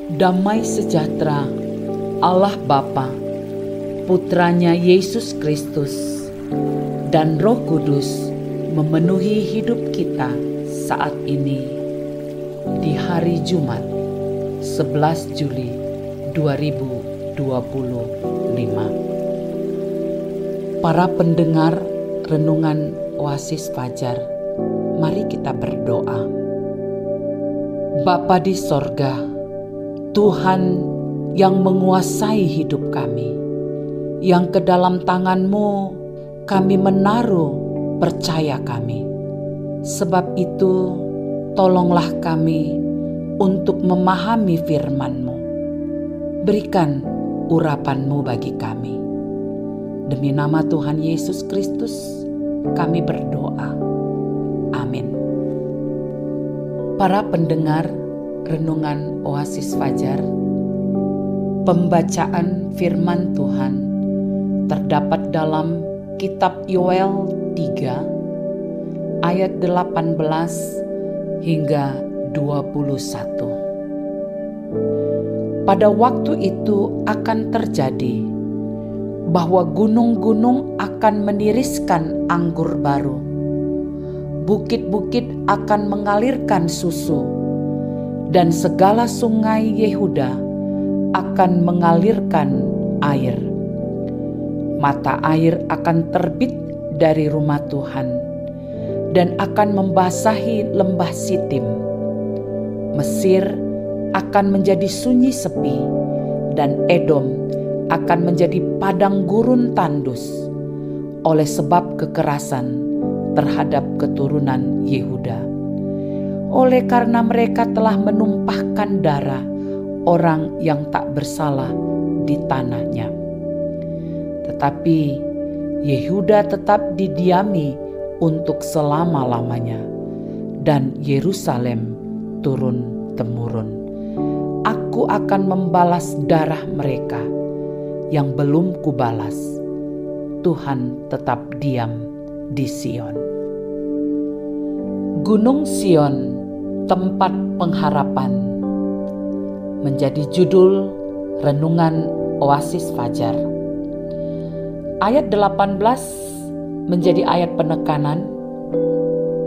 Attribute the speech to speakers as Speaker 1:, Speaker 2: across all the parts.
Speaker 1: Damai sejahtera Allah Bapa, Putranya Yesus Kristus, dan Roh Kudus memenuhi hidup kita saat ini di hari Jumat 11 Juli 2025. Para pendengar renungan Oasis Fajar, mari kita berdoa. Bapa di sorga, Tuhan yang menguasai hidup kami, yang ke dalam tangan-Mu kami menaruh percaya kami. Sebab itu, tolonglah kami untuk memahami firman-Mu. Berikan urapan-Mu bagi kami. Demi nama Tuhan Yesus Kristus, kami berdoa. Amin. Para pendengar renungan Oasis Fajar, pembacaan firman Tuhan terdapat dalam kitab Yoel 3 ayat 18 hingga 21. Pada waktu itu akan terjadi bahwa gunung-gunung akan meniriskan anggur baru, bukit-bukit akan mengalirkan susu, dan segala sungai Yehuda akan mengalirkan air. Mata air akan terbit dari rumah Tuhan dan akan membasahi lembah Sitim. Mesir akan menjadi sunyi sepi dan Edom akan menjadi padang gurun tandus oleh sebab kekerasan terhadap keturunan Yehuda. Oleh karena mereka telah menumpahkan darah orang yang tak bersalah di tanahnya. Tetapi Yehuda tetap didiami untuk selama-lamanya, dan Yerusalem turun-temurun. Aku akan membalas darah mereka yang belum kubalas. Tuhan tetap diam di Sion. Gunung Sion, tempat pengharapan, menjadi judul renungan Oasis Fajar. Ayat 18 menjadi ayat penekanan.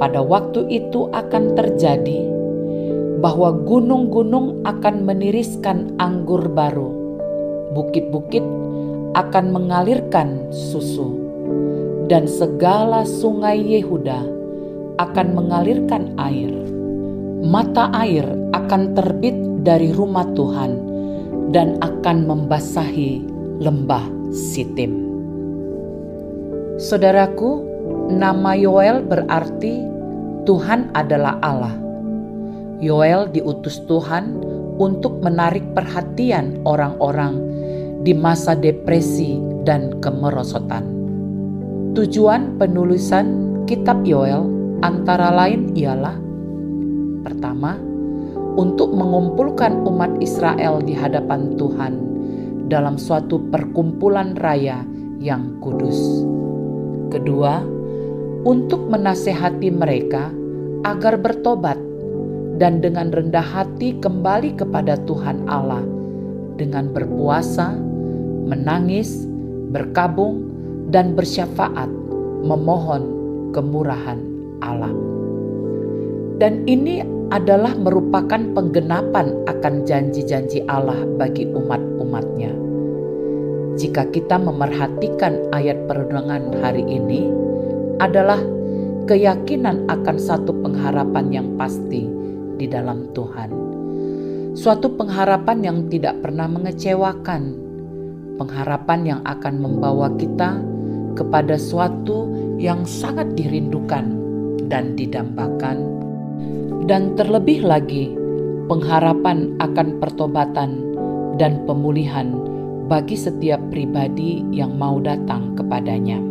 Speaker 1: Pada waktu itu akan terjadi bahwa gunung-gunung akan meniriskan anggur baru, bukit-bukit akan mengalirkan susu, dan segala sungai Yehuda akan mengalirkan air. Mata air akan terbit dari rumah Tuhan dan akan membasahi lembah Sitim. Saudaraku, nama Yoel berarti Tuhan adalah Allah. Yoel diutus Tuhan untuk menarik perhatian orang-orang di masa depresi dan kemerosotan. Tujuan penulisan kitab Yoel antara lain ialah: pertama, untuk mengumpulkan umat Israel di hadapan Tuhan dalam suatu perkumpulan raya yang kudus. Kedua, untuk menasehati mereka agar bertobat dan dengan rendah hati kembali kepada Tuhan Allah dengan berpuasa, menangis, berkabung, dan bersyafaat memohon kemurahan Allah. Dan ini adalah merupakan penggenapan akan janji-janji Allah bagi umat-umatnya. Jika kita memerhatikan ayat perenungan hari ini, adalah keyakinan akan satu pengharapan yang pasti di dalam Tuhan. Suatu pengharapan yang tidak pernah mengecewakan, pengharapan yang akan membawa kita kepada suatu yang sangat dirindukan dan didambakan, dan terlebih lagi pengharapan akan pertobatan dan pemulihan bagi setiap pribadi yang mau datang kepadanya.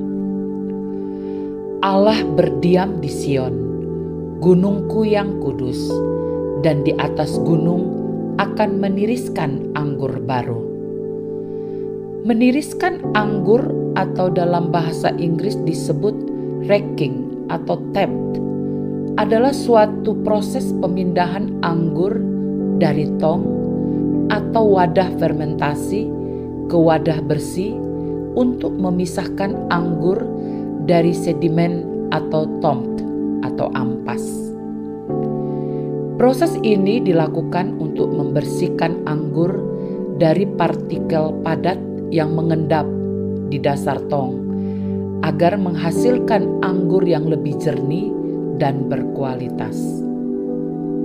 Speaker 1: Allah berdiam di Sion, gunungku yang kudus, dan di atas gunung akan meniriskan anggur baru. Meniriskan anggur atau dalam bahasa Inggris disebut racking atau tap adalah suatu proses pemindahan anggur dari tong atau wadah fermentasi ke wadah bersih untuk memisahkan anggur dari sedimen atau tomt atau ampas. Proses ini dilakukan untuk membersihkan anggur dari partikel padat yang mengendap di dasar tong agar menghasilkan anggur yang lebih jernih dan berkualitas.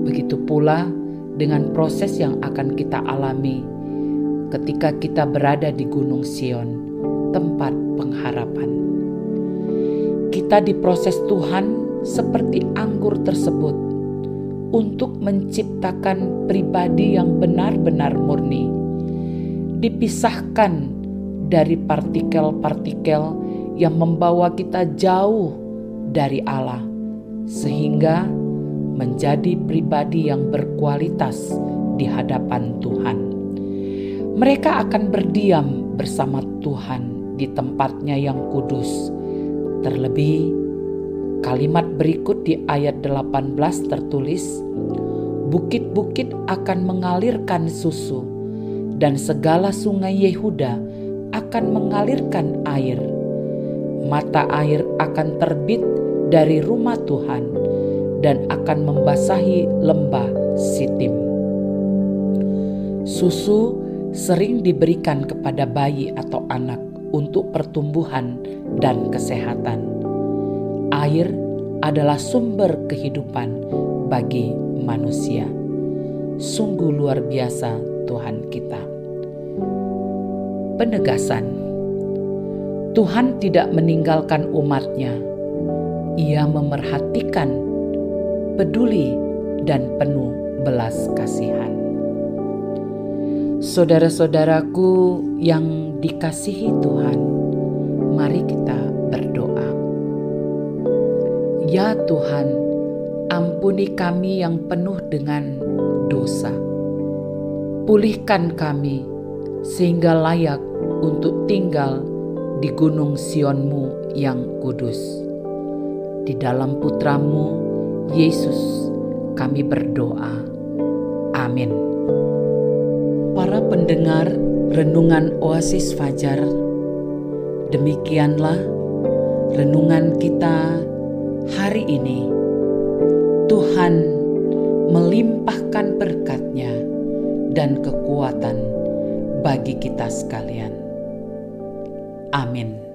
Speaker 1: Begitu pula dengan proses yang akan kita alami ketika kita berada di Gunung Sion, tempat pengharapan. Kita diproses Tuhan seperti anggur tersebut untuk menciptakan pribadi yang benar-benar murni, dipisahkan dari partikel-partikel yang membawa kita jauh dari Allah, sehingga menjadi pribadi yang berkualitas di hadapan Tuhan. Mereka akan berdiam bersama Tuhan di tempatnya yang kudus. Terlebih, kalimat berikut di ayat 18 tertulis, bukit-bukit akan mengalirkan susu, dan segala sungai Yehuda akan mengalirkan air. Mata air akan terbit dari rumah Tuhan dan akan membasahi lembah Sitim. Susu sering diberikan kepada bayi atau anak untuk pertumbuhan dan kesehatan. Air adalah sumber kehidupan bagi manusia. Sungguh luar biasa Tuhan kita. Penegasan: Tuhan tidak meninggalkan umat-Nya. Ia memerhatikan, peduli, dan penuh belas kasihan. Saudara-saudaraku yang dikasihi Tuhan, mari kita berdoa. Ya Tuhan, ampuni kami yang penuh dengan dosa. Pulihkan kami sehingga layak untuk tinggal di gunung Sion-Mu yang kudus. Di dalam Putra-Mu, Yesus, kami berdoa. Amin. Para pendengar Renungan Oasis Fajar, demikianlah renungan kita hari ini. Tuhan melimpahkan berkat-Nya dan kekuatan bagi kita sekalian. Amin.